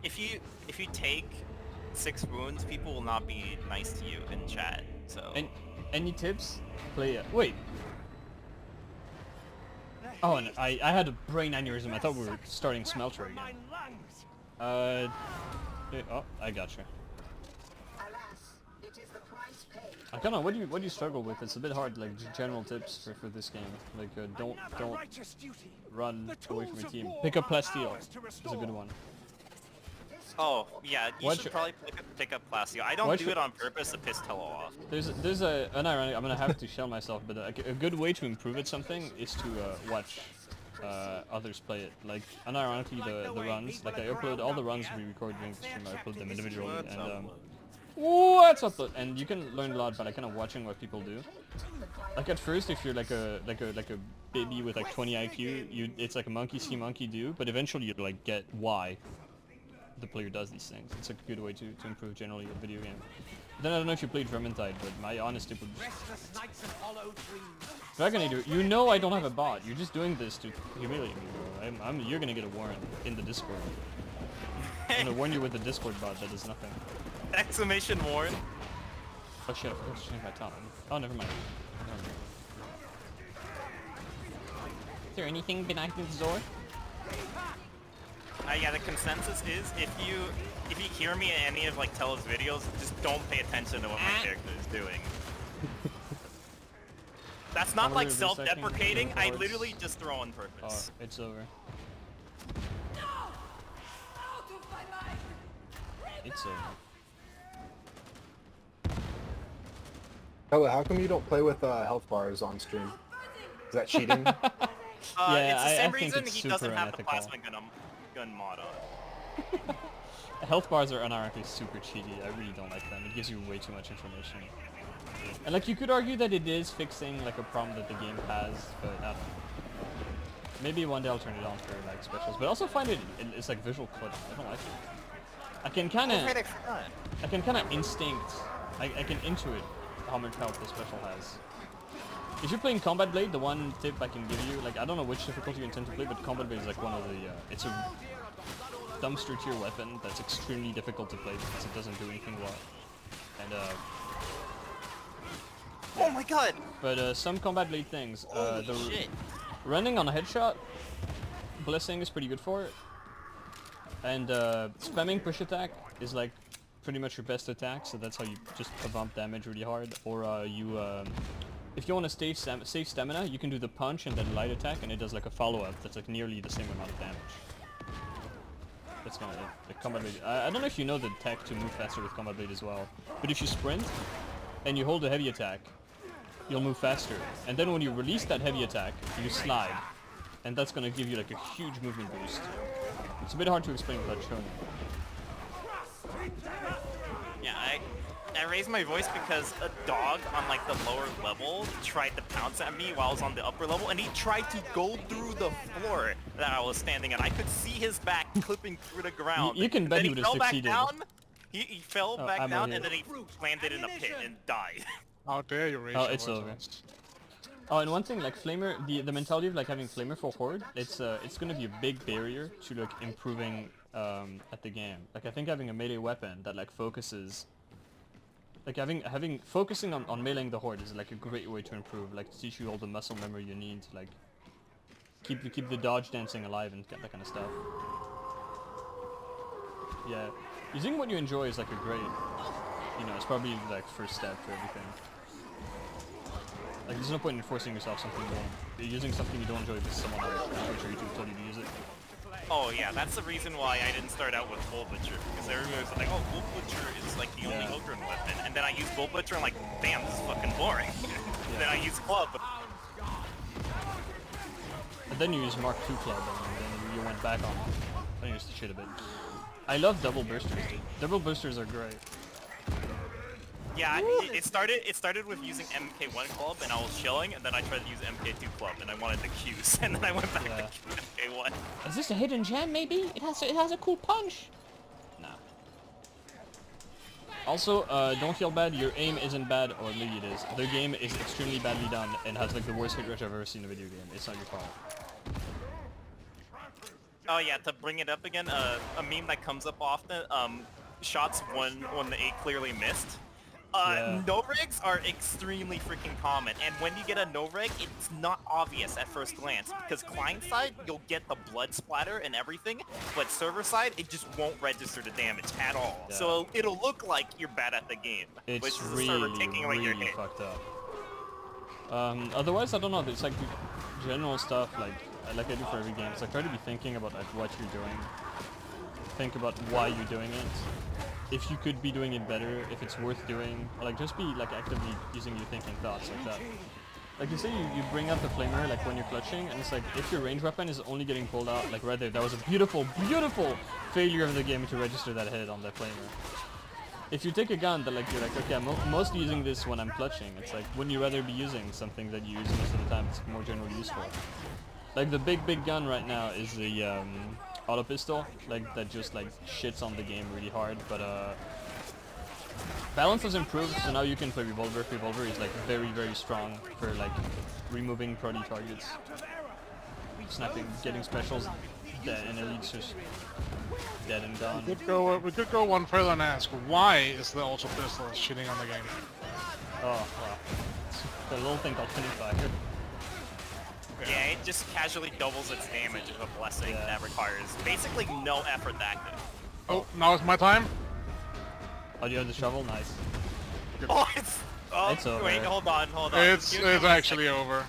if you take 6 wounds, people will not be nice to you in chat. So. And any tips? Play it. Wait. Oh, and I had a brain aneurysm. I thought we were starting Smelter again. Oh, I gotcha. I don't know. What do you struggle with? It's a bit hard. Like general tips for this game. Like don't run away from your team. Pick up Plasteel. It's a good one. Oh yeah, you should probably pick up Plasteel. I don't do it on purpose to piss Tello off. There's a unironic. I'm gonna have to shell myself, but a good way to improve at something is to watch others play it. Like unironically the runs. Like I upload all the runs we record during the stream. I upload them individually and what's upload? And you can learn a lot by kind of watching what people do. Like at first, if you're like a baby with like 20 IQ, it's like a monkey see monkey do. But eventually you like get why the player does these things. It's a good way to improve generally a video game. Then I don't know if you played Vermintide, but my honest tip would be Dragonator, you know I don't have a bot. You're just doing this to humiliate me, bro. You're gonna get a warrant in the Discord. I'm gonna warn you with the Discord bot that does nothing. Exclamation warn. Oh shit, I forgot to change my tone. Oh, never mind. Is there anything been active, Zor? Yeah, the consensus is if you hear me in any of like Tello's videos, just don't pay attention to what my character is doing. That's not like self-deprecating. I literally just throw on purpose. Oh, it's over. It's over. Hello, how come you don't play with health bars on stream? Is that cheating? Yeah, it's the same reason he doesn't have the plasma gun mod on. Health bars are unironically super cheaty. I really don't like them. It gives you way too much information. And like you could argue that it is fixing like a problem that the game has, but I don't know. Maybe one day I'll turn it on for like specials, but I also find it's like visual clutter. I don't like it. I can kind of instinct. I can intuit how much health the special has. If you're playing Combat Blade, the one tip I can give you, like I don't know which difficulty you intend to play, but Combat Blade is like one of the, it's a dumpster tier weapon that's extremely difficult to play because it doesn't do anything well. And oh my god! But some Combat Blade things, running on a headshot, Blessing is pretty good for it. And spamming push attack is like pretty much your best attack, so that's how you just bump damage really hard. Or if you want to save stamina, you can do the punch and then light attack, and it does like a follow-up that's like nearly the same amount of damage. That's kind of it. The Combat Blade. I don't know if you know the tech to move faster with Combat Blade as well, but if you sprint and you hold a heavy attack, you'll move faster. And then when you release that heavy attack, you slide, and that's gonna give you like a huge movement boost. It's a bit hard to explain without showing you. Yeah, I raised my voice because a dog on like the lower level tried to pounce at me while I was on the upper level, and he tried to go through the floor that I was standing on. I could see his back clipping through the ground. You can bet he would have succeeded. He fell back down and then he landed in a pit and died. How dare you raise Oh, it's over. Oh, and one thing, like Flamer, the mentality of like having Flamer for Horde, it's gonna be a big barrier to like improving at the game. Like I think having a melee weapon that like focuses, like focusing on meleeing the Horde is like a great way to improve. Like to teach you all the muscle memory you need to like keep the dodge dancing alive and that kind of stuff. Yeah, using what you enjoy is like a great, you know, it's probably like first step to everything. Like, there's no point in forcing yourself something you want. You're using something you don't enjoy because someone else on YouTube told you to use it. Oh yeah, that's the reason why I didn't start out with Bull Butcher, because everybody was like, oh, Bull Butcher is like the only Ogren weapon, and then I used Bull Butcher and I'm like, damn, this is fucking boring. Then I used Club. And then you used Mark II Club, and then you went back on it. I used the shit a bit. I love double boosters, dude. Double boosters are great. Yeah, it started with using MK1 Club, and I was chilling, and then I tried to use MK2 Club, and I wanted the Qs, and then I went back to MK1. Is this a hidden gem, maybe? It has a cool punch. Nah. Also, don't feel bad, your aim isn't bad, or maybe it is. The game is extremely badly done, and has like the worst hit rate I've ever seen in a video game. It's not your fault. Oh yeah, to bring it up again, a meme that comes up often, shots when the 8 clearly missed. Yeah. No-regs are extremely freaking common, and when you get a no-reg, it's not obvious at first glance, because client side, you'll get the blood splatter and everything, but server side, it just won't register the damage at all. Yeah. So it'll look like you're bad at the game, which It's is the really, server taking away your really hit. fucked up. Otherwise, I don't know. It's like general stuff, like I do for every game. It's like try to be thinking about like what you're doing. Think about why you're doing it. If you could be doing it better, if it's worth doing, or like just be like actively using your thinking thoughts like that. Like you say, you bring out the flamer like when you're clutching, and it's like if your range weapon is only getting pulled out, like right there, that was a beautiful, beautiful failure of the game to register that hit on that flamer. If you take a gun that like you're like, okay, I'm mostly using this when I'm clutching, it's like, wouldn't you rather be using something that you use most of the time that's more generally useful? Like the big gun right now is the auto pistol, like that just like shits on the game really hard, but balance has improved, so now you can play Revolver. Revolver is like very, very strong for like removing prody targets, sniping, getting specials, and elites just dead and gone. We could go one further and ask, why is the auto pistol shitting on the game? Oh, wow. It's a little thing called Funnier. Yeah, it just casually doubles its damage of a blessing that requires basically no effort to active. Oh, now it's my time? Oh, do you have the shovel? Nice. Oh, it's... Oh, It's over. wait, hold on. It's Give me a actually second. over.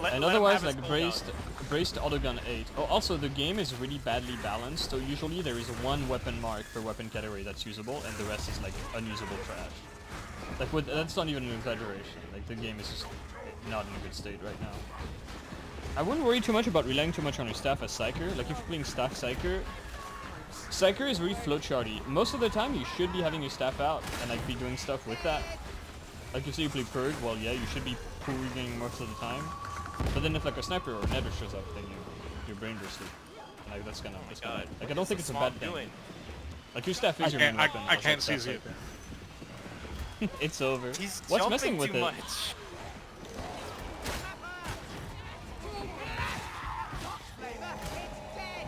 Let And him otherwise, have his like cooldown. braced autogun 8. Oh, also the game is really badly balanced, so usually there is one weapon mark per weapon category that's usable, and the rest is like unusable trash. Like that's not even an exaggeration. Like the game is just not in a good state right now. I wouldn't worry too much about relying too much on your staff as Psyker. Like if you're playing staff Psyker, Psyker is really flowcharty. Most of the time you should be having your staff out and like be doing stuff with that. Like you say you play Purg, well yeah, you should be purging most of the time. But then if like a sniper or an editor shows up, then your brain goes sleep. Like that's kind of like I don't think it's a bad thing. Like your staff is your main weapon. I can't seize it. It's over. He's What's messing jumping with too it? much.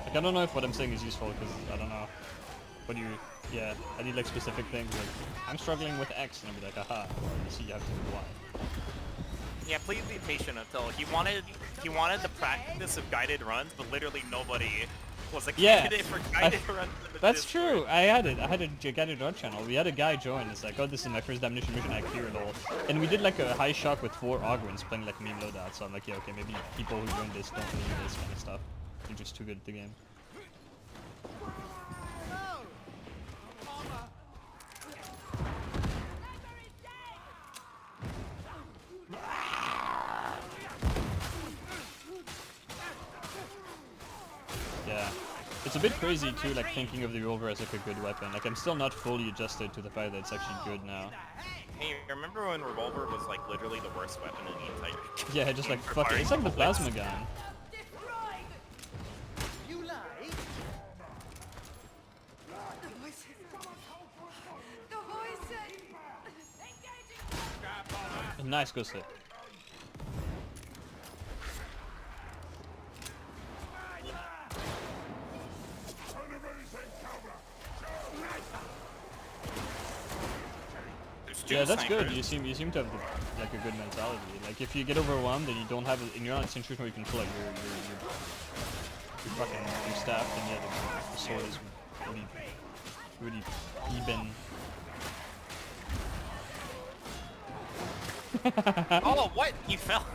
Like I don't know if what I'm saying is useful because I don't know. What do you? Yeah, I need like specific things. Like I'm struggling with X, and I'll be like, aha. Or you see, you have to do Y. Yeah, please be patient until he wanted the practice of guided runs, but literally nobody was a candidate for guided runs. That's true. I had a guided run channel. We had a guy join. It's like, oh, this is my first damnation mission. I clear it all. And we did like a high shock with 4 Ogrins playing like meme loadout. So I'm like, yeah, okay, maybe people who join this don't need this kind of stuff. They're just too good at the game. Yeah. It's a bit crazy too, like thinking of the Revolver as like a good weapon. Like I'm still not fully adjusted to the fact that it's actually good now. Hey, remember when Revolver was like literally the worst weapon in the entire Yeah, just like fuck it. It's like the plasma gun. Nice, go sit. Yeah, that's good. You seem to have like a good mentality. Like if you get overwhelmed and you don't have, and you're not in a situation where you can pull out your fucking your staff, then yeah, the sword is really even. Oh, what? You fell.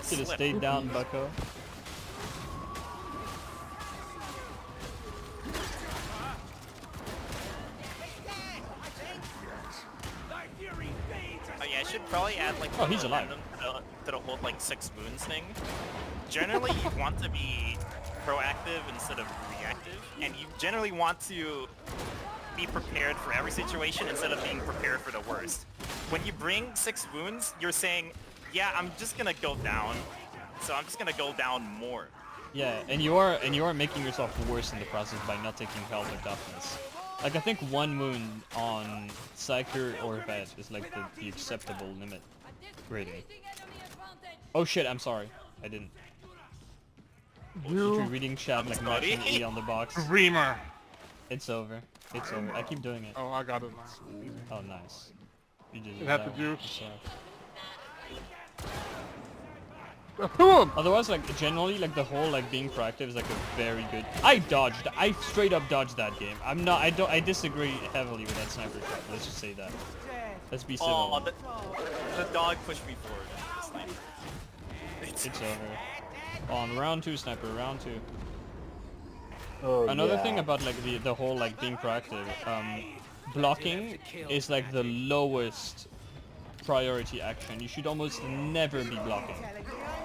Should have stayed down, bucko. Oh yeah, I should probably add like he's alive. To the whole like 6 wounds thing. Generally, you want to be proactive instead of reactive, and you generally want to be prepared for every situation instead of being prepared for the worst. When you bring 6 wounds, you're saying, yeah, I'm just gonna go down, so I'm just gonna go down more. Yeah, and you are making yourself worse in the process by not taking health or toughness. Like I think 1 wound on Psyker or Vet is like the acceptable limit rating. Oh shit, I'm sorry. I didn't. If you're reading chat like Scotty. mashing E on the box, Dreamer. it's over. It's over. I keep doing it. Oh, I got it now. Easy. Oh, nice. You did It had the that. juice. So. Boom! Otherwise, like, generally, like, the whole, like, being proactive is, like, a very good... I dodged. I straight up dodged that game. I'm not... I disagree heavily with that sniper shot. Let's just say that. Let's be civil. Oh, the dog pushed me forward. The sniper. It's over. On round 2, sniper. Round 2. Oh, Another yeah. thing about, like, the whole, like, being proactive, blocking is, like, the lowest priority action. You should almost never be blocking.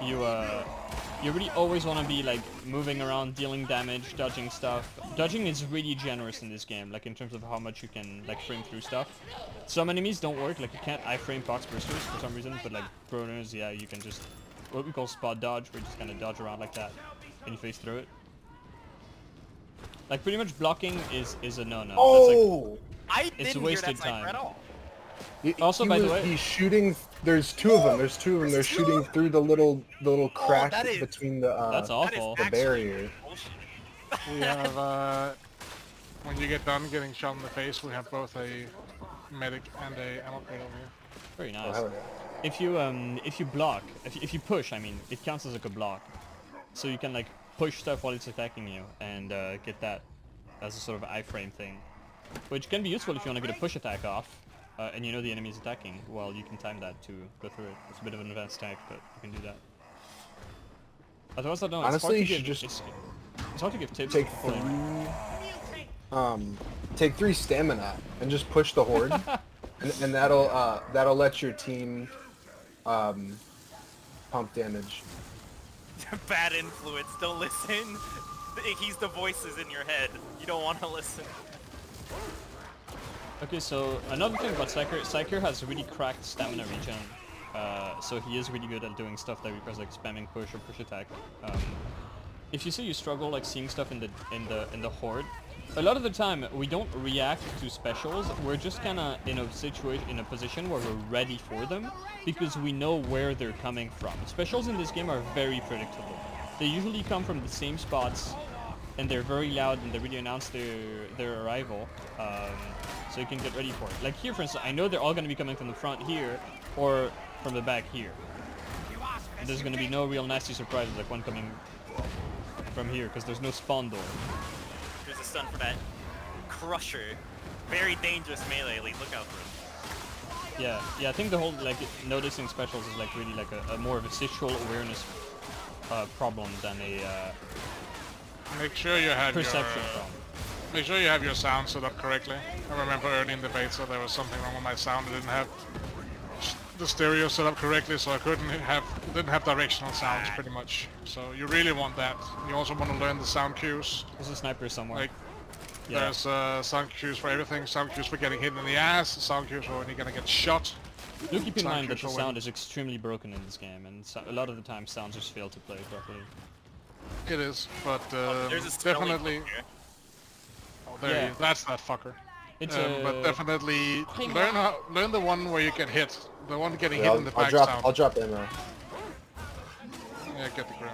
You really always want to be like moving around, dealing damage, dodging stuff. Dodging is really generous in this game, like in terms of how much you can like frame through stuff. Some enemies don't work, like you can't iframe box bursters for some reason, but like broners, yeah, you can just what we call spot dodge, where you just kind of dodge around like that and you face through it. Like pretty much blocking is a no-no. Oh! I It's didn't a wasted hear that sniper time. at all. Also, by the way- he's shooting. There's two of them. There's two of them. They're shooting through the little crack that is- between the That's awful. the barrier. Bullshit. We have, when you get done getting shot in the face, we have both a medic and a ammo crate over here. Very Oh, nice. hell yeah. If you block, if you push, I mean, it counts as like a block. So you can like push stuff while it's attacking you and get that as a sort of iframe thing, which can be useful if you want to get a push attack off. And you know the enemy is attacking, well, you can time that to go through it. It's a bit of an advanced tech, but you can do that. Otherwise, I don't know. Honestly, you it's hard should to give, just it's hard to give tips. take before you- take 3 stamina and just push the horde, and that'll let your team pump damage. Bad influence. Don't listen. He's the voices in your head. You don't want to listen. Okay, so another thing about Psyker has really cracked stamina regen. So he is really good at doing stuff that requires like spamming push or push attack. If you say you struggle like seeing stuff in the horde, a lot of the time we don't react to specials. We're just kind of in a position where we're ready for them because we know where they're coming from. Specials in this game are very predictable. They usually come from the same spots, and they're very loud and they really announce their arrival. So you can get ready for it. Like here, for instance, I know they're all going to be coming from the front here or from the back here. And there's going to be no real nasty surprises like one coming from here because there's no spawn door. There's a stun for that crusher. Very dangerous melee elite. Look out for him. Yeah, I think the whole like noticing specials is like really like a more of a situational awareness problem than a Make sure you have perception your, problem. make sure you have your sound set up correctly. I remember early in the beta there was something wrong with my sound. I didn't have the stereo set up correctly, so I didn't have directional sounds pretty much. So you really want that. You also want to learn the sound cues. There's a sniper somewhere. Like yeah. there's sound cues for everything. Sound cues for getting hit in the ass. Sound cues for when you're gonna get shot. Do keep in sound mind that cues the for when- sound is extremely broken in this game, and so, a lot of the time sounds just fail to play properly. It is, but There's a spelling definitely. book here. Oh, there Yeah. he is. That's that fucker. It's But definitely learn the one where you get hit. The one getting Yeah, hit in the back I'll sound. drop ammo. Yeah, get the grim.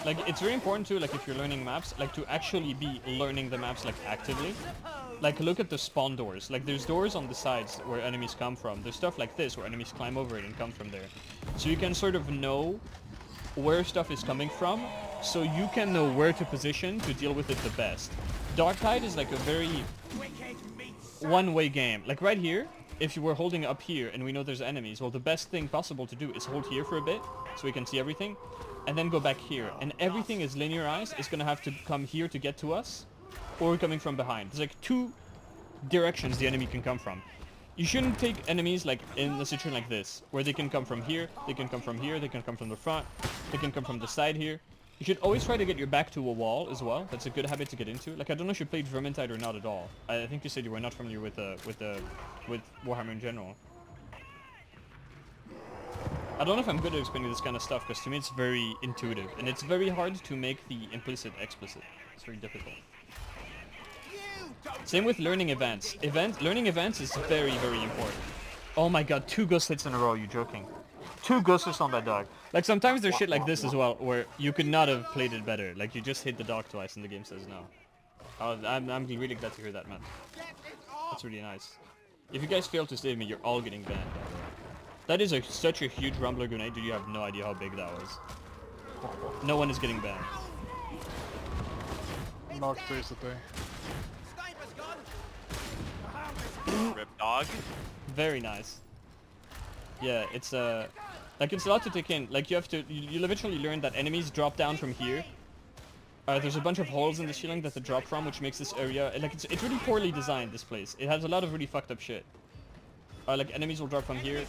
like it's very important too, like if you're learning maps, like to actually be learning the maps like actively. Like look at the spawn doors. Like there's doors on the sides where enemies come from. There's stuff like this where enemies climb over it and come from there. So you can sort of know where stuff is coming from, so you can know where to position to deal with it the best. Dark Tide is like a very one-way game. Like right here, if you were holding up here and we know there's enemies, well the best thing possible to do is hold here for a bit so we can see everything, and then go back here. And everything is linearized. It's gonna have to come here to get to us, or coming from behind. There's like 2 directions the enemy can come from. You shouldn't take enemies like in a situation like this, where they can come from here, they can come from here, they can come from the front, they can come from the side here. You should always try to get your back to a wall as well. That's a good habit to get into. Like I don't know if you played Vermintide or not at all. I think you said you were not familiar with Warhammer in general. I don't know if I'm good at explaining this kind of stuff because to me it's very intuitive and it's very hard to make the implicit explicit. It's very difficult. Same with learning events. Learning events is very, very important. Oh my god, 2 ghost hits in a row, you joking? 2 ghosts on that dog. Like sometimes there's shit like this as well, where you could not have played it better. Like you just hit the dog twice and the game says no. I'm really glad to hear that, man. That's really nice. If you guys fail to save me, you're all getting banned, by the way. That is such a huge rumbler grenade that you have no idea how big that was. No one is getting banned. Knock 3 is the day. Rip dog. Very nice. Yeah, it's like it's a lot to take in. Like you'll eventually learn that enemies drop down from here. There's a bunch of holes in the ceiling that they drop from, which makes this area like it's really poorly designed. This place. It has a lot of really fucked up shit. Like enemies will drop from here.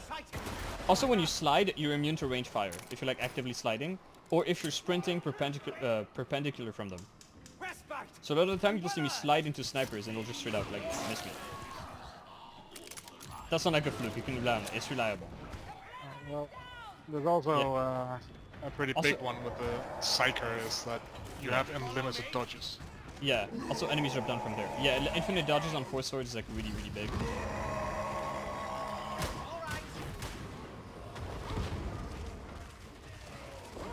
Also, when you slide, you're immune to range fire if you're like actively sliding, or if you're sprinting perpendicular from them. So a lot of the time you'll see me slide into snipers and it'll just straight out like miss me. That's not like a fluke. You can rely on it. It's reliable. Well, there's also a pretty big one with the Psyker is that you have unlimited dodges. Yeah. Also, enemies drop down from there. Yeah, infinite dodges on 4 swords is like really, really big.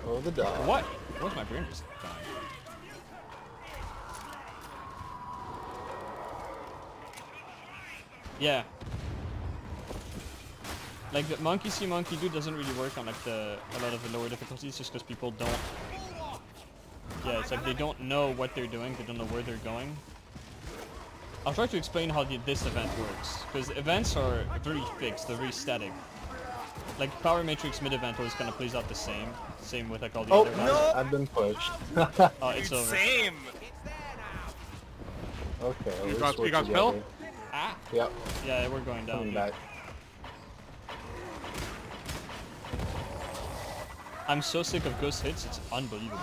Oh, the dog. What? Where's my brain just gone? Yeah. Like the monkey see monkey do doesn't really work on like a lot of the lower difficulties just because people don't. Yeah, it's like they don't know what they're doing. They don't know where they're going. I'll try to explain how this event works because events are very fixed. They're very static. Like Power Matrix mid event always kind of plays out the same. Same with like all the other guys. no! I've been pushed. Oh, it's over. Same. Okay. You got Bill? Ah. Yep. Yeah, we're going down. Coming back. I'm so sick of ghost hits. It's unbelievable.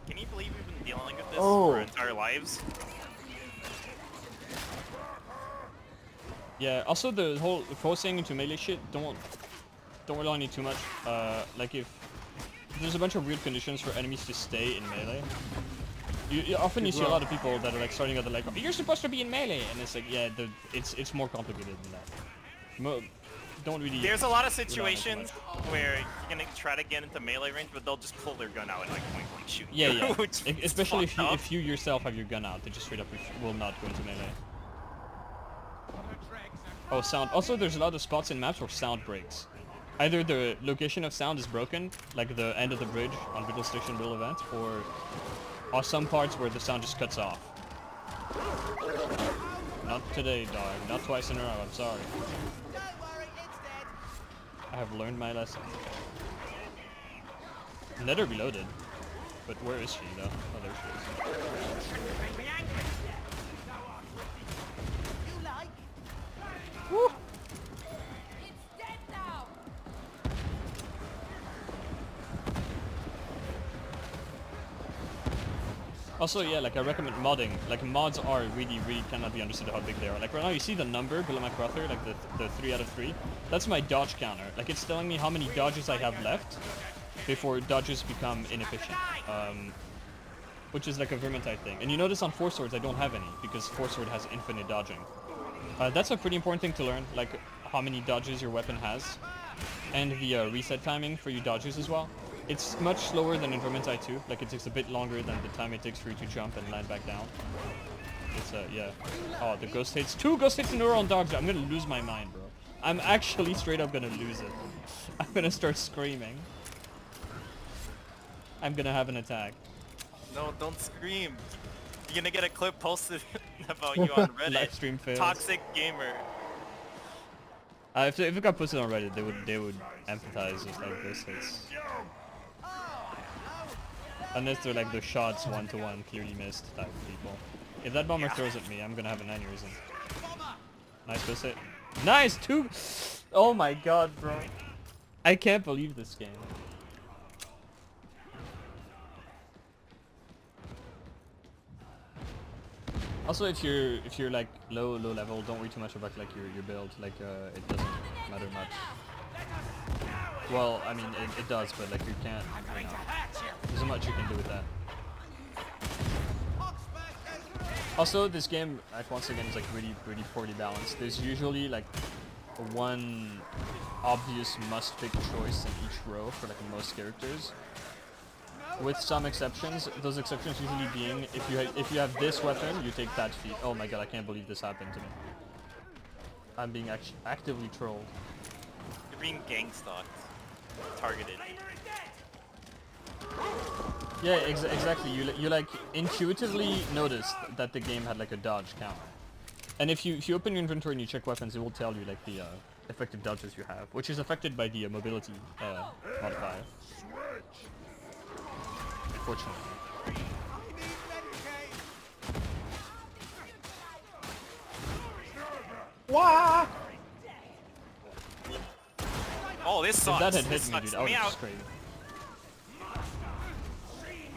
Can you believe we've been dealing with this Oh. for our entire lives? Yeah. Also, the whole forcing into melee shit. Don't rely on it too much. Like if there's a bunch of weird conditions for enemies to stay in melee. You often see a lot of people that are like starting out, they're like, you're supposed to be in melee, and it's like, yeah, it's more complicated than that. Don't really. There's a lot of situations where you're gonna try to get into melee range, but they'll just pull their gun out and like point blank shoot. Yeah, yeah. Which is Especially fucked up. if you yourself have your gun out, they just straight up will not go into melee. Oh, sound. Also, there's a lot of spots in maps where sound breaks. Either the location of sound is broken, like the end of the bridge on Riddle Station Riddle event, or some parts where the sound just cuts off. Not today, dog. Not twice in a row. I'm sorry. I have learned my lesson. Nether reloaded. But where is she, though? Oh, there she is. Woo! Also, yeah, like I recommend modding. Like mods are really cannot be understood how big they are. Like right now, you see the number below my crosser, like the 3 out of 3. That's my dodge counter. Like it's telling me how many dodges I have left before dodges become inefficient. Which is like a Vermintide thing. And you notice on 4 swords I don't have any because 4 sword has infinite dodging. That's a pretty important thing to learn, like how many dodges your weapon has, and the reset timing for your dodges as well. It's much slower than in Vermintide 2, like it takes a bit longer than the time it takes for you to jump and land back down. It's yeah. Oh, the ghost hits. 2 ghost hits in a row on dogs. I'm gonna lose my mind, bro. I'm actually straight up gonna lose it. I'm gonna start screaming. I'm gonna have an attack. No, don't scream. You're gonna get a clip posted about you on Reddit. Live stream fails. Toxic gamer. If it got posted on Reddit, they would empathize with like ghost hits. Unless they're like the shots 1-to-1 clearly missed type of people. If that bomber throws at me, I'm gonna have an aneurysm. Nice ghost hit. Nice! 2! Oh my god, bro. I can't believe this game. Also, if you're like low level, don't worry too much about like your build. Like it doesn't matter much. Well, I mean it does, but like you can't. You know, there's not much you can do with that. Also, this game, like once again, is like really poorly balanced. There's usually like one obvious must-pick choice in each row for like most characters. With some exceptions, those exceptions usually being if you have this weapon, you take that feat. Oh my god, I can't believe this happened to me. I'm being actively trolled. You're being gang stalked. Targeted. Yeah, exactly. You like intuitively noticed that the game had like a dodge counter. And if you open your inventory and you check weapons, it will tell you like the effective dodges you have, which is affected by the mobility modifier. Unfortunately. Wah! Oh, this If sucks. that had This hit me, sucks. dude, I would Me have out. just crazy.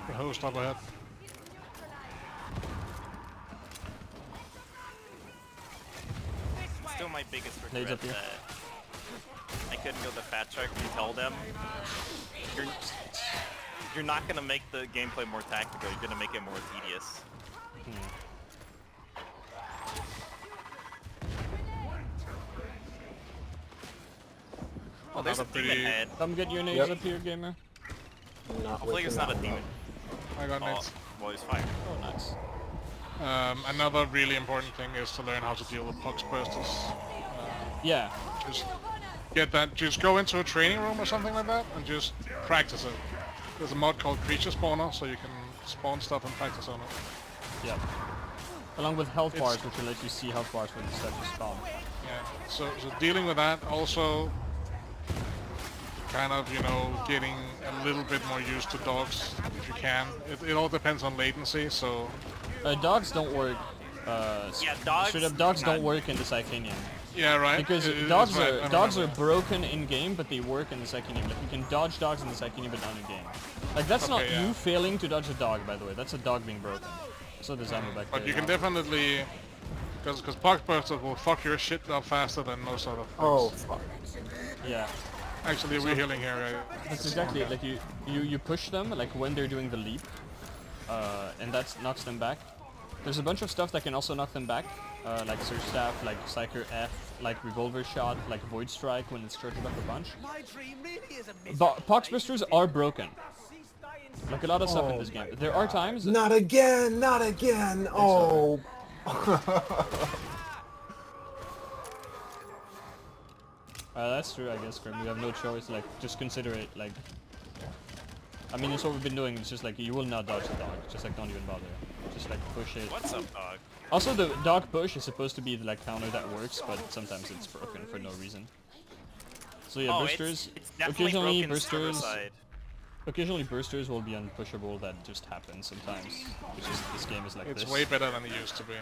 The host up ahead. Still my biggest Nades regret up here. that I couldn't go the fat track and tell them you're not gonna make the gameplay more tactical. You're gonna make it more tedious. Oh, there's a Another demon pretty- head. Come get your nades Yep. up here, gamer. Hopefully it's not a demon. I got Oh, nades. well, he's fire. Oh, nice. Another really important thing is to learn how to deal with pox bursters. Yeah. Just get that. Just go into a training room or something like that and just practice it. There's a mod called Creature Spawner, so you can spawn stuff and practice on it. Yeah. Along with health It's- bars, which will let you see health bars when you start to spawn. Yeah. So dealing with that, also kind of, you know, getting a little bit more used to dogs if you can. It all depends on latency, so Dogs don't work. Yeah, dogs. Straight up, dogs don't work in the Psychinetic. yeah, right. Because It's dogs right, are I dogs are remember. broken in game, but they work in the Psychinetic. Like you can dodge dogs in the Psychinetic, but not in game. Like that's not Okay, yeah. you failing to dodge a dog, by the way. That's a dog being broken. So there's ammo back But there. you can now. definitely, because pox bursters will fuck your shit up faster than most other things. Oh, fuck. Yeah. Actually, we're healing here, right? That's exactly it. Like you push them like when they're doing the leap, and that knocks them back. There's a bunch of stuff that can also knock them back, like Surge Staff, like Psyker F, like Revolver Shot, like Void Strike when it's charged up a bunch. But Poxbusters are broken. Like a lot of stuff in this game. There are times. Not again! Not again! Oh. That's true, I guess, Grim. We have no choice. Like, just consider it. Like, I mean, that's what we've been doing. It's just like you will not dodge the dog. Just like don't even bother. Just like push it. What's up, dog? Also, the dog push is supposed to be the like counter that works, but sometimes it's broken for no reason. So yeah, Oh, bursters. it's definitely Occasionally broken server bursters. side. Occasionally bursters will be unpushable. That just happens sometimes. Which is this game is like It's this. way better than it used to be.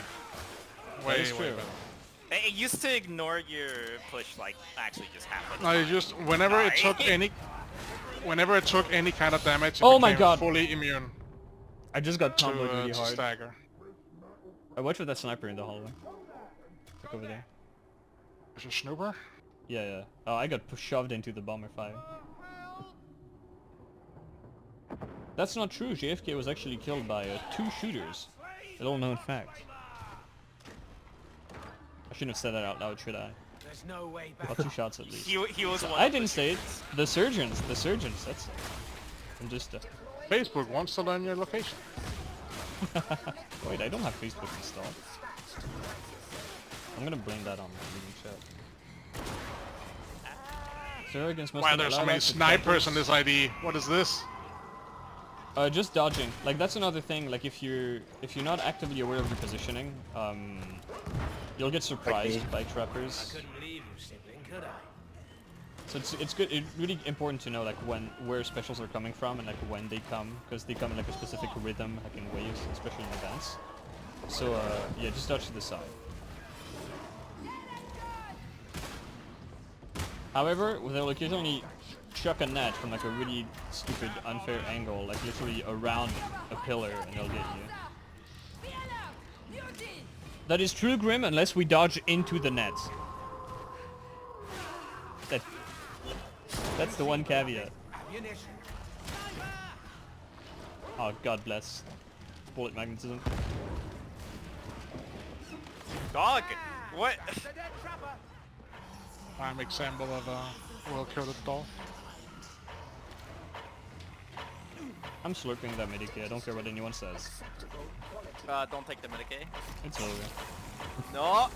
That is Way true. better. It used to ignore your push, like, actually just happened. No, you just whenever it took any kind of damage, it Oh my became god. fully immune I just got to, comboed really to hard. stagger. I watch with that sniper in the hallway. Look over there. Is it Snooper? Yeah, yeah. Oh, I got shoved into the bomber fire. That's not true. JFK was actually killed by 2 shooters. A little known fact. I shouldn't have said that out loud, should I? There's no way back. Well, 2 shots at least. He was one I of the didn't say it. The surgeons, that's it. I'm just Facebook wants to learn your location. wait, I don't have Facebook installed. I'm gonna blame that on my reading chat. Zero against most Why of the there's so many Loadout snipers in subscribers. this ID? What is this? Just dodging. Like that's another thing. Like if you're not actively aware of your positioning, you'll get surprised by trappers. Couldn't leave you, sibling, could I? So it's good. It's really important to know like where specials are coming from and like when they come, because they come in like a specific rhythm, like in waves, especially in events. So yeah, just dodge to the side. However, they'll occasionally chuck a net from like a really stupid, unfair angle, like literally around a pillar, and they'll get you. That is true, Grim, unless we dodge into the net. That's the one caveat. Ammunition. Oh, God bless. Bullet magnetism. Dog! What? prime example of a well-coded doll. I'm slurping that Medicaid, I don't care what anyone says. Don't take the Medicaid. It's over. No!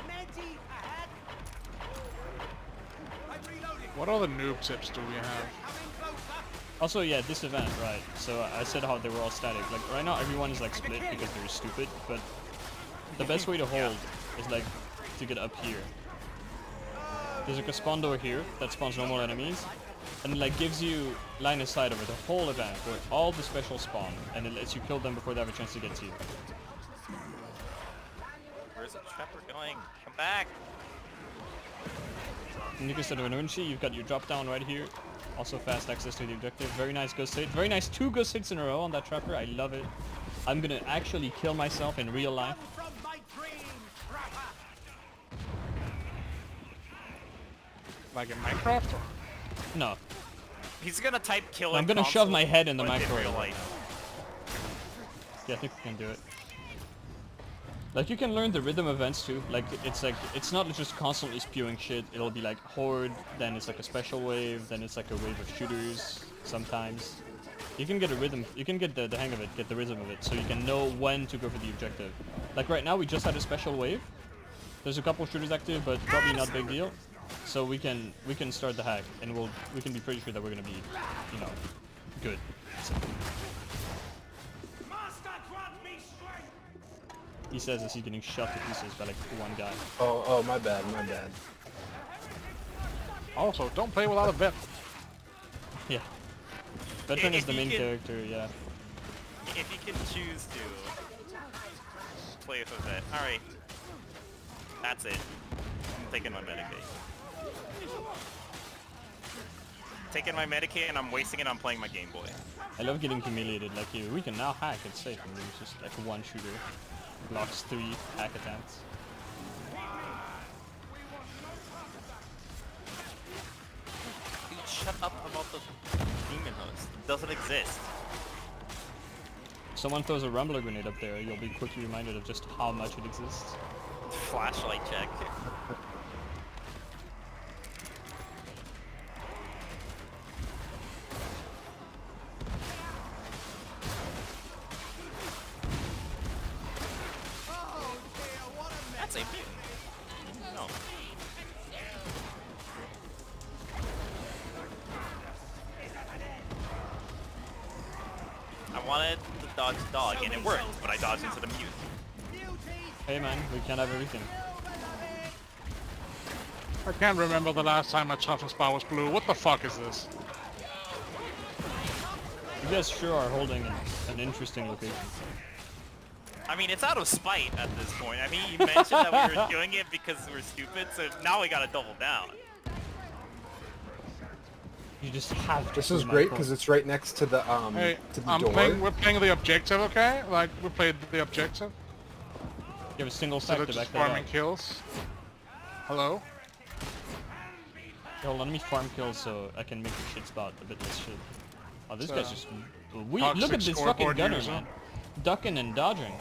Medi ahead. I'm reloading. What other noob tips do we have? Coming closer. Also, yeah, this event, right, so I said how they were all static. Like, right now everyone is like split because they're stupid, but the best way to hold is like to get up here. There's like a spawn door here that spawns normal enemies, and it like gives you line of sight over the whole event where all the specials spawn, and it lets you kill them before they have a chance to get to you. Where's the trapper going? Come back! And you can set an emergency, you've got your drop down right here. Also fast access to the objective. Very nice ghost hit. Very nice 2 ghost hits in a row on that trapper. I love it. I'm gonna actually kill myself in real life. From my dream, trapper. Like in Minecraft? Or? No. He's gonna type kill I'm in gonna shove my head in the but in real microwave. life. Yeah, I think we can do it. Like, you can learn the rhythm events too. Like, it's not just constantly spewing shit. It'll be like horde, then it's like a special wave, then it's like a wave of shooters sometimes. You can get a rhythm, you can get the hang of it, get the rhythm of it, so you can know when to go for the objective. Like right now we just had a special wave. There's a couple shooters active, but probably not big deal. So we can start the hack, and we can be pretty sure that we're gonna be, you know, good. So. Master, grant me strength. He says as he's getting shot to pieces by like one guy. Oh, my bad, my bad. Also, don't play without a vet. Yeah. Veteran is If the you main can- character, yeah. If you can choose to play with a vet. Alright. That's it. I'm taking my Medicaid. Taking my Medicaid and I'm wasting it on playing my Game Boy. I love getting humiliated like you. We can now hack, it's safe. I mean, it's just like one shooter. Blocks 3 hack attempts. Dude, shut up about the demon host. It doesn't exist. If someone throws a rumbler grenade up there, you'll be quickly reminded of just how much it exists. Flashlight check. That's a mutant. No. I wanted to dodge the dog and it worked, but I dodged into the mutant. Hey man, we can't have everything. I can't remember the last time my toughness bar was blue. What the fuck is this? You guys sure are holding an interesting location. I mean, it's out of spite at this point. I mean, you mentioned that we were doing it because we're stupid, so now we gotta double down. You just have to. This is prove my great point. because it's right next to the Hey, to the door. we're playing the objective, okay? Like, we played the objective. You have a single Instead fact of to just back that farming up. kills. Hello? Yo, let me farm kills so I can make the shit spot a bit less shit. Oh, this So, guy's just... Look toxic at this fucking scoreboard gunner, user. man. Ducking and dodging.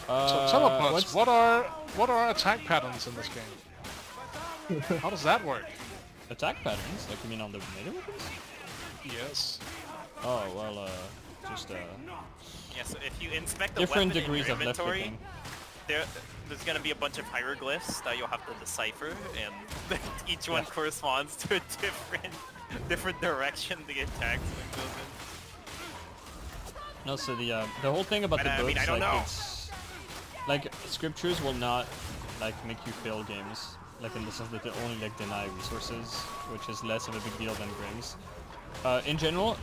So teleport, what's- what are attack patterns in this game? How does that work? Attack patterns? Like, you mean on the melee weapons? Yes. Oh, well, just, Yeah, so if you inspect the different weapon degrees in your of left inventory, clicking. there's gonna be a bunch of hieroglyphs that you'll have to decipher, and each one corresponds to a different direction the attacks goes in. No, so the whole thing about the I mean, books, I don't like, know. it's... Like, scriptures will not, like, make you fail games. Like, in the sense that they only, like, deny resources, which is less of a big deal than Grims. In general,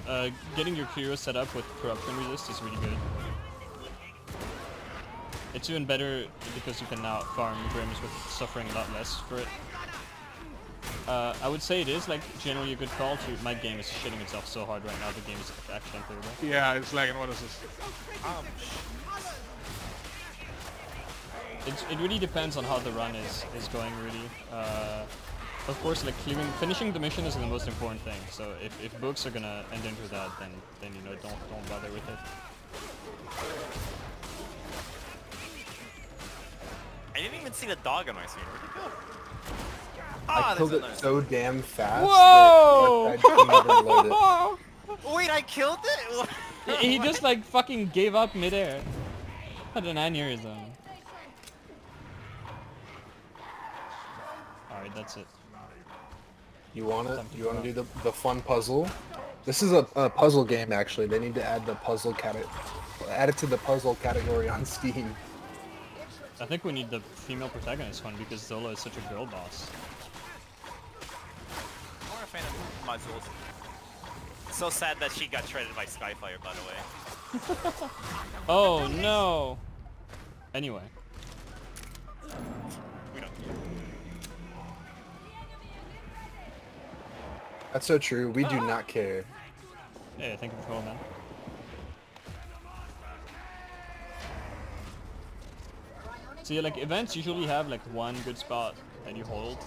getting your Kiro set up with corruption resist is really good. It's even better because you can now farm Grims with suffering a lot less for it. I would say it is, like, generally a good call to... My game is shitting itself so hard right now, the game is actually unplayable. Yeah, it's lagging. What is this? It really depends on how the run is going, really. Of course, like finishing the mission is the most important thing. So if books are gonna endanger that, then you know don't bother with it. I didn't even see the dog on my screen. Where'd it go? I killed it another- so damn fast Whoa! that I couldn't even load it. Wait, I killed it? He just like fucking gave up midair. Had an aneurysm. Alright, that's it. You want it? You want to do the fun puzzle? This is a puzzle game actually. They need to add the puzzle add it to the puzzle category on Steam. I think we need the female protagonist one because Zola is such a girl boss. I'm more a fan of modules. So sad that she got shredded by Skyfire, by the way. Oh no! Anyway. We don't That's so true. We do not care. Hey, thank you for calling, man. See, like, events usually have, like, one good spot that you hold.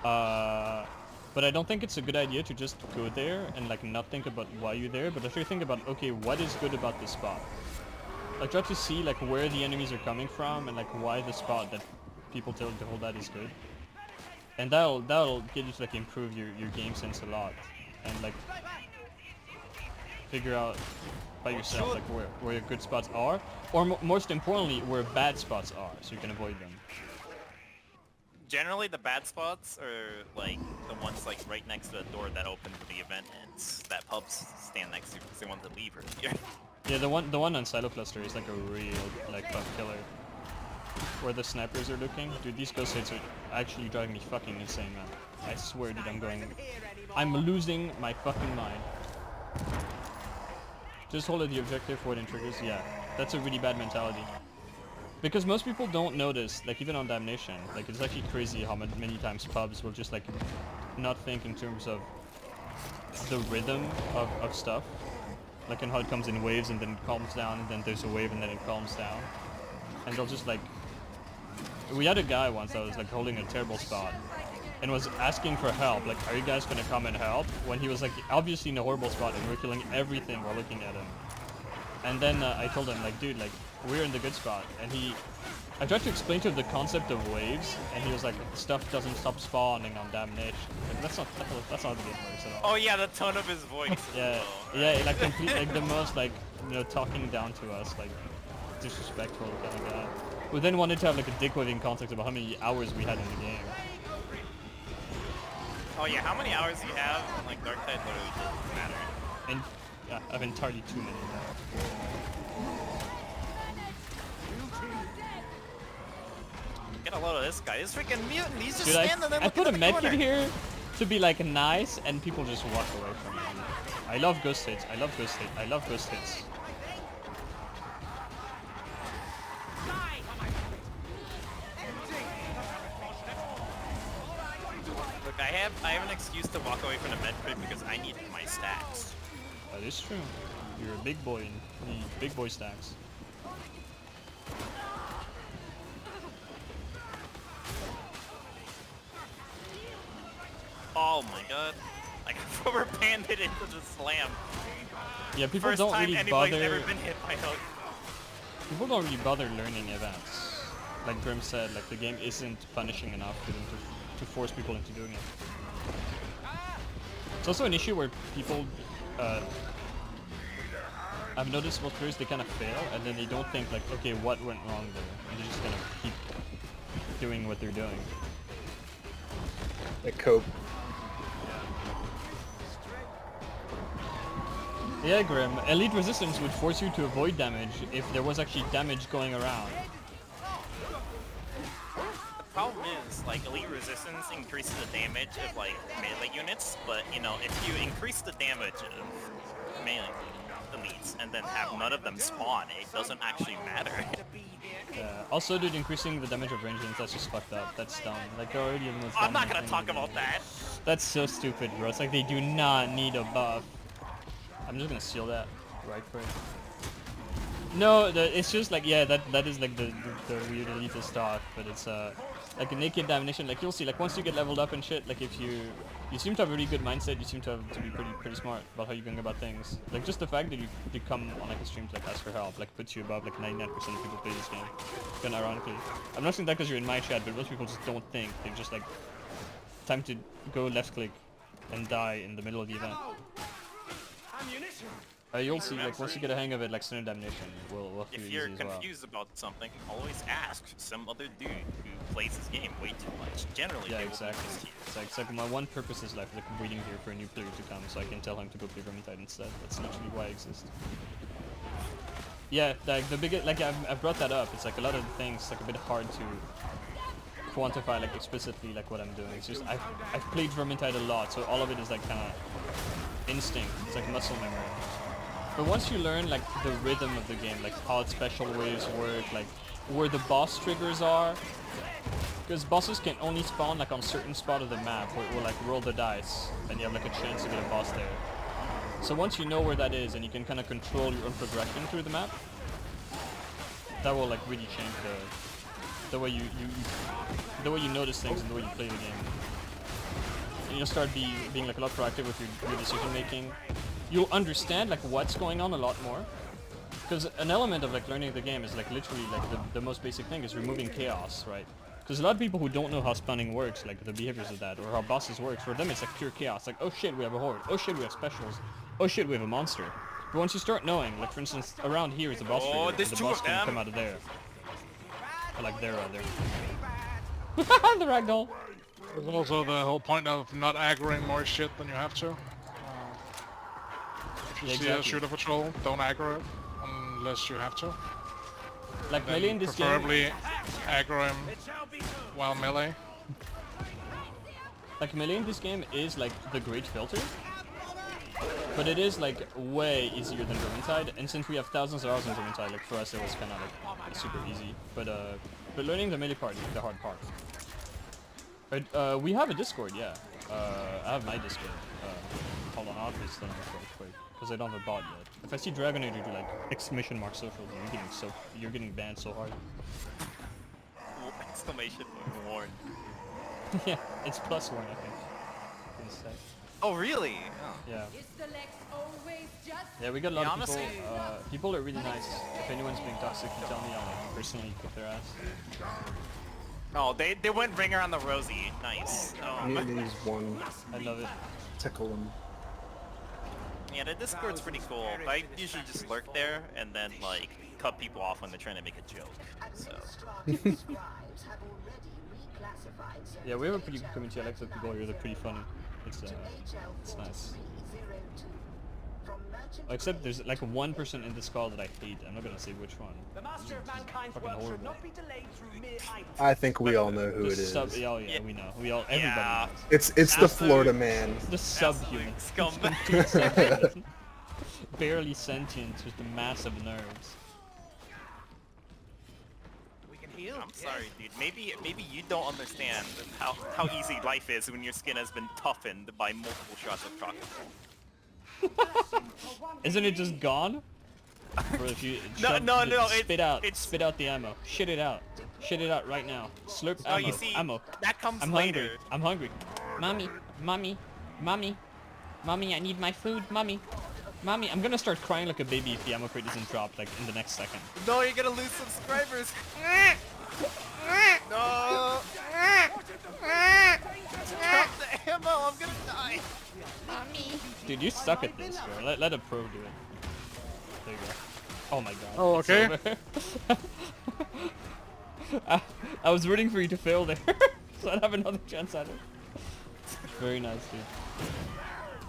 But I don't think it's a good idea to just go there and, like, not think about why you're there, but actually think about, okay, what is good about this spot? Like, try to see, like, where the enemies are coming from and, like, why the spot that people tell to hold that is good. And that'll get you to, like, improve your game sense a lot. And, like, figure out by yourself, like, where your good spots are, or most importantly, where bad spots are, so you can avoid them. Generally, the bad spots are like the ones like right next to the door that opens when the event ends. That pubs stand next to because they want to leave earlier. Yeah, the one on Silo Cluster is like a real like pub killer. Where the snipers are looking, dude, these ghost hits are actually driving me fucking insane, man. I swear, dude, I'm losing my fucking mind. Just hold at the objective, avoid in triggers. Yeah, that's a really bad mentality. Because most people don't notice, like even on Damnation, like it's actually crazy how many times pubs will just like not think in terms of the rhythm of stuff. Like and how it comes in waves and then it calms down and then there's a wave and then it calms down. And they'll just like... We had a guy once that was like holding a terrible spot and was asking for help, like, are you guys gonna come and help? When he was like obviously in a horrible spot and we're killing everything while looking at him. And then I told him, like, dude, like, we're in the good spot. And I tried to explain to him the concept of waves, and he was like, stuff doesn't stop spawning on Damnation. Like, that's not how the game works at all. Oh yeah, the tone of his voice. Yeah, yeah, like complete, like the most, like, you know, talking down to us, like, disrespectful kind of guy. We then wanted to have like a dick waving context about how many hours we had in the game. Oh yeah, how many hours do you have? Like Dark Tide literally doesn't matter. And yeah, I've entirely too many now. Get a load of this guy. This freaking mutant. He's just Dude, standing there I looking put a at the corner. medkit here to be like nice, and people just walk away from it. I love ghost hits. I love ghost hits. I love ghost hits. Look, I have an excuse to walk away from the medkit because I need my stacks. That is true. You're a big boy and need big boy stacks. Oh my god. I got rubber banded into the slam. Yeah, people First don't time really anybody's bother. ever been hit by hook. People don't really bother learning events. Like Grim said, like the game isn't punishing enough for them to force people into doing it. It's also an issue where people, I've noticed most players, they kind of fail and then they don't think like, okay, what went wrong there? And they're just gonna keep doing what they're doing. They cope. Yeah, Grim. Elite resistance would force you to avoid damage if there was actually damage going around. The problem is, like, elite resistance increases the damage of, like, melee units, but, you know, if you increase the damage of melee elites and then have none of them spawn, it doesn't actually matter. Also, dude, increasing the damage of ranged units, that's just fucked up. That's dumb. Like, they're already the most I'm not dominant gonna thing talk in the about game. that. That's so stupid, bro. It's like they do not need a buff. I'm just gonna seal that right for it. No, it's just like, yeah, that is like the weird elitist talk, but it's like a naked damnation. Like you'll see, like once you get leveled up and shit, like if you You seem to have a really good mindset. You seem to be pretty smart about how you're going about things. Like just the fact that you come on like a stream to like ask for help, like puts you above like 99% of people play this game. Kind of ironically, I'm not saying that because you're in my chat, but most people just don't think. They're just like, time to go left click and die in the middle of the event. Ammunition. You'll see, like once you get a hang of it, like Standard Damnation will feel If easy you're as well. confused about something, always ask some other dude who plays this game way too much. Generally, Yeah, they will exactly. be to you. It's like my one purpose is life, like I'm waiting here for a new player to come so I can tell him to go play Vermintide instead. That's literally why I exist. Yeah, like the biggest, like I've brought that up. It's like a lot of the things like a bit hard to quantify like explicitly like what I'm doing. It's just I've played Vermintide a lot, so all of it is like kind of instinct. It's like muscle memory. But once you learn like the rhythm of the game, like how its special waves work, like where the boss triggers are, because bosses can only spawn like on certain spot of the map where it will like roll the dice and you have like a chance to get a boss there. So once you know where that is and you can kind of control your own progression through the map, that will like really change the way you notice things and the way you play the game. And you'll start being like a lot proactive with your decision making. You'll understand like what's going on a lot more. Because an element of like learning the game is like literally like the most basic thing is removing chaos, right? Because a lot of people who don't know how spawning works, like the behaviors of that, or how bosses works, for them it's like pure chaos. Like, oh shit, we have a horde. Oh shit, we have specials. Oh shit, we have a monster. But once you start knowing, like for instance, around here is the boss trigger, and there's the two boss of can them. come out of there. Or like there, right there. The ragdoll. There's also the whole point of not aggroing more shit than you have to. If you Yeah, see exactly. a shooter patrol, don't aggro it unless you have to. Like melee in this game. Preferably aggro him while melee. Like melee in this game is like the great filter, but it is like way easier than Vermintide. And since we have thousands of hours in Vermintide, like for us it was kind of like super easy. But learning the melee part is the hard part. But we have a Discord, yeah. I have my Discord. Hold on, I'll paste it on real quick because I don't have a bot yet. If I see Dragonator do like exclamation mark social, you're getting banned so hard. Exclamation warn. Yeah, it's +1 I think. Instead. Oh really? Oh. Yeah. Is the Lex always just Yeah, we got a lot Yeah, of people. honestly- People are really nice. If anyone's being toxic, you tell me. I'll like personally kick their ass. Oh, they went ringer on the Rosie. Nice. Oh. He's one. I love it. Tickle him. Yeah, the Discord's pretty cool. I usually just lurk there and then like cut people off when they're trying to make a joke. So. Yeah, we have a pretty good community. I like the people here. They're pretty funny. It's nice. Except there's like one person in this call that I hate. I'm not gonna say which one. The master of mankind's Fucking work should horrible. not be delayed through mere idleness. I think we all know who The it is. sub. Oh yeah, we know. We all. Everybody Yeah. knows. It's the Florida man. The subhuman. Scumbag. Complete subhuman. Barely sentient with the massive nerves. We can heal. I'm sorry, dude. Maybe you don't understand how easy life is when your skin has been toughened by multiple shots of crocodile. Isn't it just gone? Or if you No, no, spit out the ammo. Shit it out right now. Slurp No, ammo. you see, ammo. that comes I'm later. hungry. Mommy, I need my food, mommy. I'm gonna start crying like a baby if the ammo crate isn't dropped like in the next second. No, you're gonna lose subscribers. No. Drop the ammo. I'm gonna die. Dude, you suck at this, bro. Let a pro do it. There you go. Oh my god. Oh, it's okay. over. I was rooting for you to fail there, so I'd have another chance at it. Very nice, dude.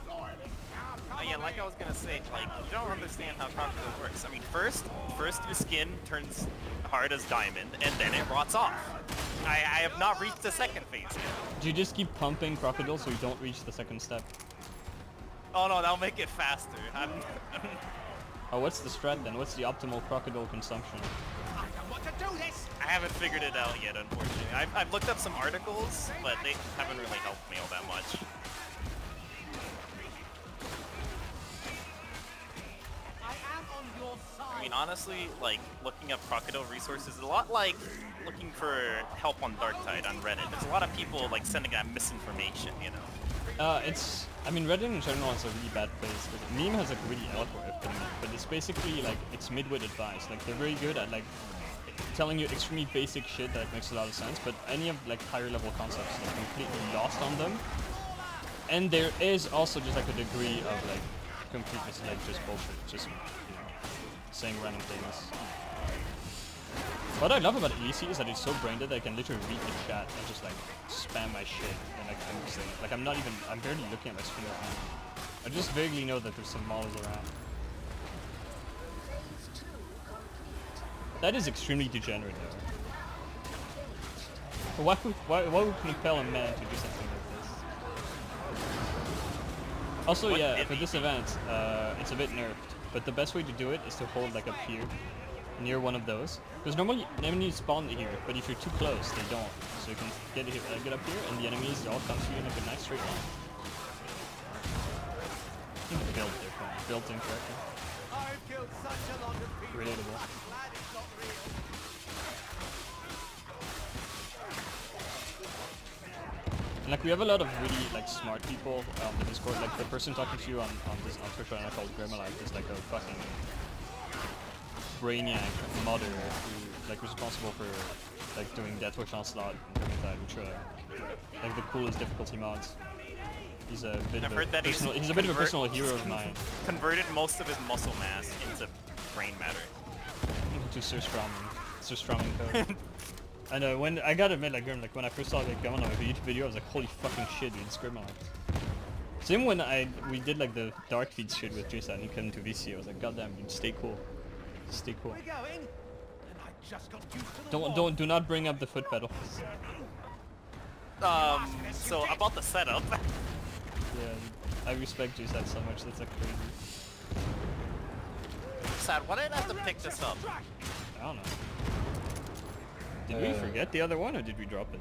Oh yeah, like I was gonna say, like, you don't understand how crocodile works. I mean, first your skin turns hard as diamond, and then it rots off. I have not reached the second phase yet. Do you just keep pumping crocodile so you don't reach the second step? Oh no, that'll make it faster. Oh, what's the strat then? What's the optimal crocodile consumption? I know what to do this. I haven't figured it out yet, unfortunately. I've looked up some articles, but they haven't really helped me all that much. I am on your side. I mean, honestly, like, looking up crocodile resources is a lot like looking for help on Darktide on Reddit. There's a lot of people, like, sending out misinformation, you know? It's. I mean, Reddit in general is a really bad place. Meme has like a really algorithm, but it's basically like it's mid-wit advice. Like they're very good at like telling you extremely basic shit that makes a lot of sense, but any of like higher level concepts are completely lost on them. And there is also just like a degree of like completeness, like just bullshit, just saying random things. What I love about Illisi is that it's so brain dead that I can literally read the chat and just like spam my shit and like I'm saying it. Like I'm barely looking at my screen right now. I just vaguely know that there's some models around. That is extremely degenerate though. But why would compel a man to do something like this? Also, yeah, for this event, it's a bit nerfed, but the best way to do it is to hold like up here, near one of those. Because normally enemies spawn here, but if you're too close, they don't. So you can get up here, and the enemies all come to you in like a nice straight line. I think the built-in character. I've killed such a lot of people. Relatable. I'm glad it's not real. And like we have a lot of really like smart people on the Discord. Like the person talking to you on Twitch right now called Grandmalife is like a fucking brainiac modder who like responsible for like doing Deathwish Onslaught and doing that, which are like the coolest difficulty mods. He's a bit of a personal hero of mine. Converted most of his muscle mass into brain matter. To Surströmming code. And when I gotta admit, like when I first saw like Gum on a YouTube video, I was like, holy fucking shit, dude, it's Grandmalife. Same when we did like the Dark Feeds shit with Jason and he came to VC, I was like, goddamn, dude, stay cool. Stay cool. We're going, and I just got used to the Do not bring up the foot pedal. So about the setup. Yeah, I respect Jason so much, that's like crazy. Sad, why did I have to pick this up? I don't know. Did we forget the other one or did we drop it?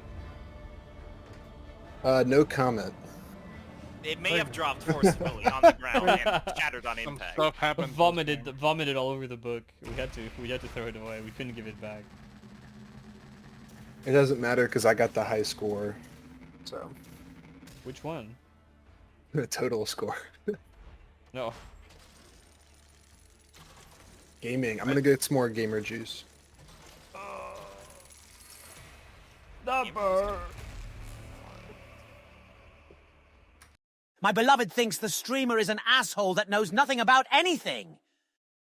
No comment. It may have dropped forcibly on the ground and shattered on Some impact. stuff happened. Vomited all over the book. We had to throw it away. We couldn't give it back. It doesn't matter because I got the high score. So. Which one? The total score. No. Gaming. I'm gonna get some more gamer juice. My beloved thinks the streamer is an asshole that knows nothing about anything.